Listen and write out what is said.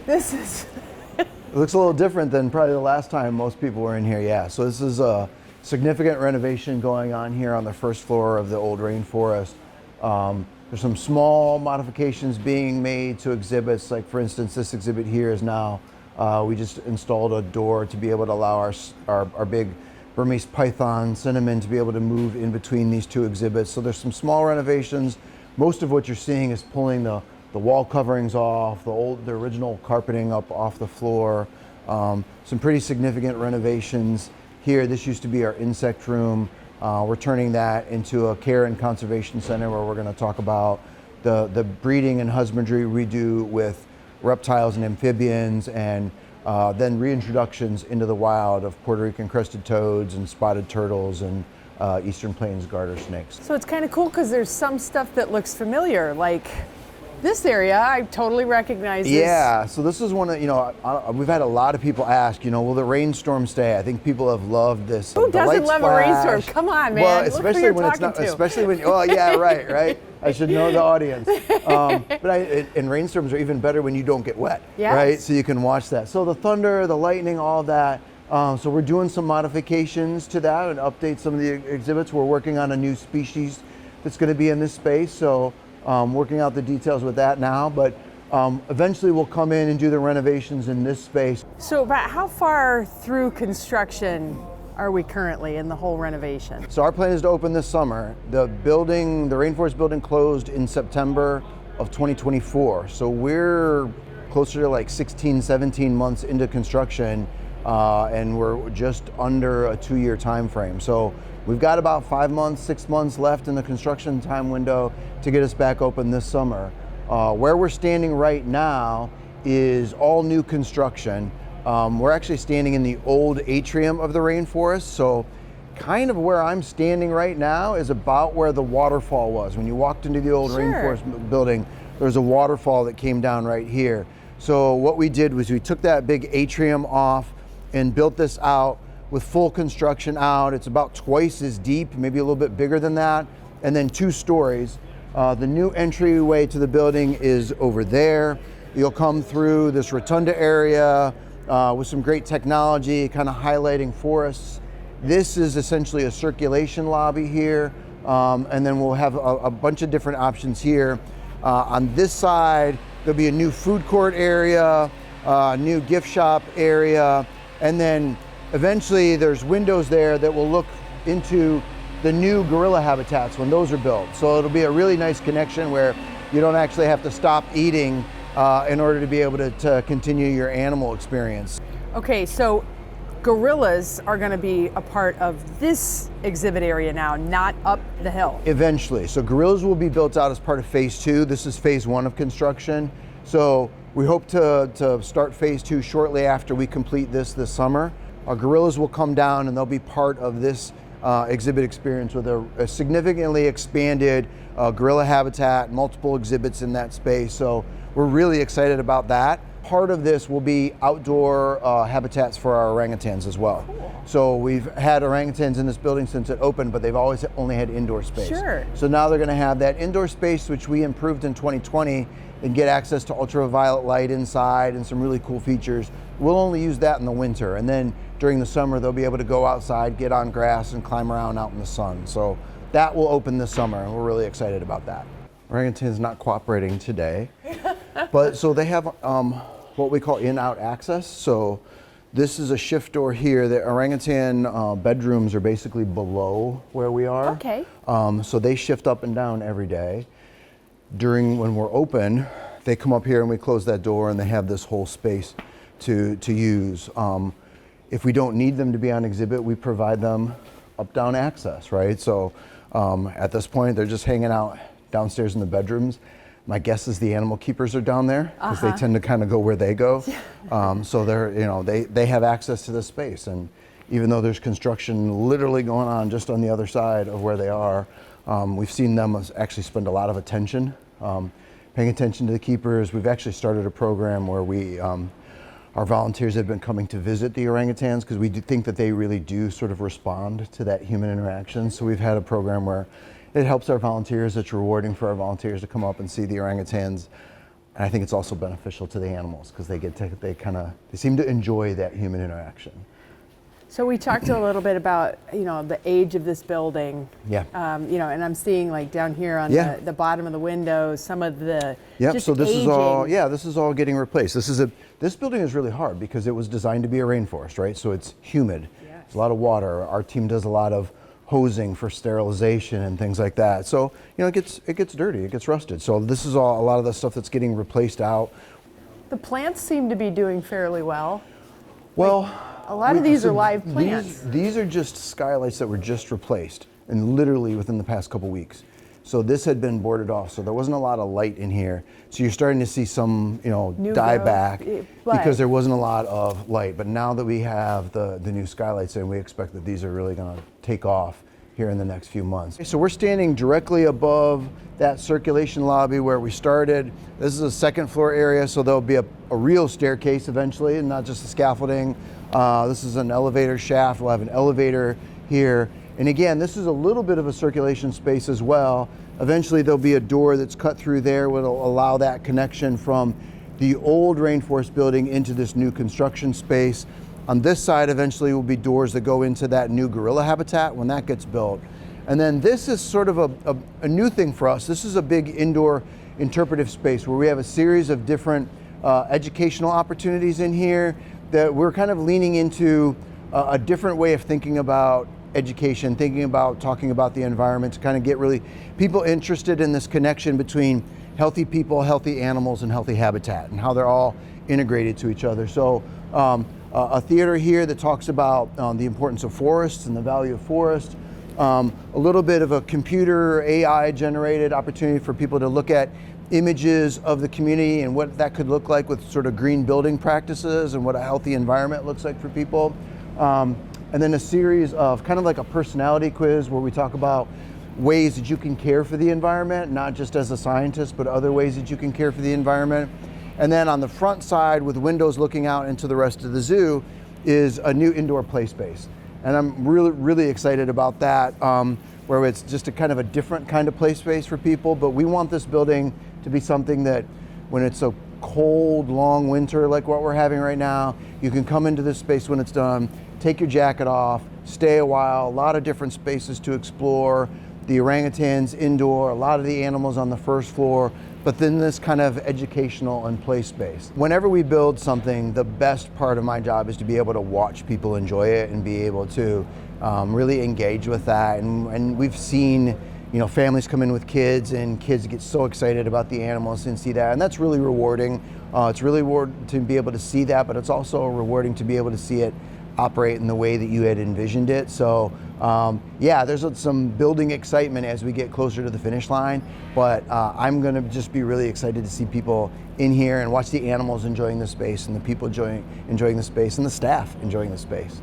This is... It looks a little different than probably the last time most people were in here, yeah. So this is a significant renovation going on here on the first floor of the old Rainforest. There's some small modifications being made to exhibits, like for instance, this exhibit here is now, we just installed a door to be able to allow our big Burmese python, cinnamon, to be able to move in between these two exhibits. So there's some small renovations. Most of what you're seeing is pulling the wall coverings off, the original carpeting up off the floor. Some pretty significant renovations here. This used to be our insect room. We're turning that into a care and conservation center where we're going to talk about the breeding and husbandry we do with reptiles and amphibians, and then reintroductions into the wild of Puerto Rican crested toads and spotted turtles and Eastern Plains garter snakes. So it's kind of cool because there's some stuff that looks familiar, like this area. I totally recognize this. Yeah, so this is one of, we've had a lot of people ask, will the rainstorm stay? I think people have loved this. Who doesn't love a rainstorm? Come on, man. Well, especially when it's not, especially when, well, yeah, right. I should know the audience. And rainstorms are even better when you don't get wet, right? So you can watch that. So the thunder, the lightning, all of that. So we're doing some modifications to that and update some of the exhibits. We're working on a new species that's going to be in this space. So working out the details with that now, but eventually we'll come in and do the renovations in this space. So about how far through construction are we currently in the whole renovation? So our plan is to open this summer. The Rainforest building closed in September of 2024. So we're closer to like 16, 17 months into construction, and we're just under a 2-year time frame. So we've got about 5 months, 6 months left in the construction time window to get us back open this summer. Where we're standing right now is all new construction. We're actually standing in the old atrium of the Rainforest. So kind of where I'm standing right now is about where the waterfall was. When you walked into the old Rainforest building, there's a waterfall that came down right here. So what we did was we took that big atrium off and built this out with full construction out. It's about twice as deep, maybe a little bit bigger than that, and then 2 stories. The new entryway to the building is over there. You'll come through this rotunda area with some great technology, kind of highlighting forests. This is essentially a circulation lobby here, and then we'll have a bunch of different options here. On this side, there'll be a new food court area, a new gift shop area, and then eventually there's windows there that will look into the new gorilla habitats when those are built. So it'll be a really nice connection where you don't actually have to stop eating in order to be able to continue your animal experience. Okay, so gorillas are going to be a part of this exhibit area now, not up the hill. Eventually. So gorillas will be built out as part of phase 2. This is phase 1 of construction. So we hope to start phase 2 shortly after we complete this summer. Our gorillas will come down and they'll be part of this exhibit experience with a significantly expanded gorilla habitat, multiple exhibits in that space. So we're really excited about that. Part of this will be outdoor habitats for our orangutans as well. Cool. So we've had orangutans in this building since it opened, but they've always only had indoor space. Sure. So now they're going to have that indoor space, which we improved in 2020, and get access to ultraviolet light inside and some really cool features. We'll only use that in the winter, and then during the summer they'll be able to go outside, get on grass, and climb around out in the sun. So that will open this summer, and we're really excited about that. Orangutan is not cooperating today, but so they have what we call in-out access. So this is a shift door here. The orangutan bedrooms are basically below where we are. Okay. So they shift up and down every day. When we're open, they come up here and we close that door, and they have this whole space to use. If we don't need them to be on exhibit, we provide them up-down access, right? So at this point, they're just hanging out downstairs in the bedrooms. My guess is the animal keepers are down there because they tend to kind of go where they go. So they have access to this space, and even though there's construction literally going on just on the other side of where they are, we've seen them actually spend a lot of attention, paying attention to the keepers. We've actually started a program where our volunteers have been coming to visit the orangutans because we do think that they really do sort of respond to that human interaction. So we've had a program where it helps our volunteers. It's rewarding for our volunteers to come up and see the orangutans And I think it's also beneficial to the animals because they seem to enjoy that human interaction. So we talked a little bit about, the age of this building. Yeah. And I'm seeing like down here on Yeah. the bottom of the windows, some of the Yep. just So this aging. this is all getting replaced. This building is really hard because it was designed to be a rainforest, right? So it's humid. Yes. It's a lot of water. Our team does a lot of hosing for sterilization and things like that. So it gets dirty, it gets rusted. So this is a lot of the stuff that's getting replaced out. The plants seem to be doing fairly well. Well, A lot of these are live plants. These are just skylights that were just replaced, and literally within the past couple weeks. So this had been boarded off, so there wasn't a lot of light in here. So you're starting to see some, New die growth, back but- because there wasn't a lot of light. But now that we have the new skylights in, we expect that these are really going to take off here in the next few months. So we're standing directly above that circulation lobby where we started. This is a second floor area, so there'll be a real staircase eventually, and not just the scaffolding. This is an elevator shaft. We'll have an elevator here. And again, this is a little bit of a circulation space as well. Eventually there'll be a door that's cut through there, which will allow that connection from the old Rainforest building into this new construction space. On this side, eventually will be doors that go into that new gorilla habitat when that gets built. And then this is sort of a new thing for us. This is a big indoor interpretive space where we have a series of different educational opportunities in here that we're kind of leaning into a different way of thinking about education, thinking about talking about the environment to kind of get really people interested in this connection between healthy people, healthy animals, and healthy habitat, and how they're all integrated to each other. So a theater here that talks about the importance of forests and the value of forest. A little bit of a computer AI generated opportunity for people to look at images of the community and what that could look like with sort of green building practices and what a healthy environment looks like for people. And then a series of kind of like a personality quiz where we talk about ways that you can care for the environment, not just as a scientist, but other ways that you can care for the environment. And then on the front side with windows looking out into the rest of the zoo is a new indoor play space. And I'm really, really excited about that, where it's just a kind of a different kind of play space for people. But we want this building to be something that when it's a cold, long winter like what we're having right now, you can come into this space when it's done, take your jacket off, stay a while, a lot of different spaces to explore, the orangutans indoor, a lot of the animals on the first floor, but then this kind of educational and play space. Whenever we build something, the best part of my job is to be able to watch people enjoy it and be able to really engage with that. And we've seen families come in with kids, and kids get so excited about the animals and see that, and that's really rewarding. It's really rewarding to be able to see that, but it's also rewarding to be able to see it operate in the way that you had envisioned it. So there's some building excitement as we get closer to the finish line, but I'm gonna just be really excited to see people in here and watch the animals enjoying the space and the people enjoying the space and the staff enjoying the space.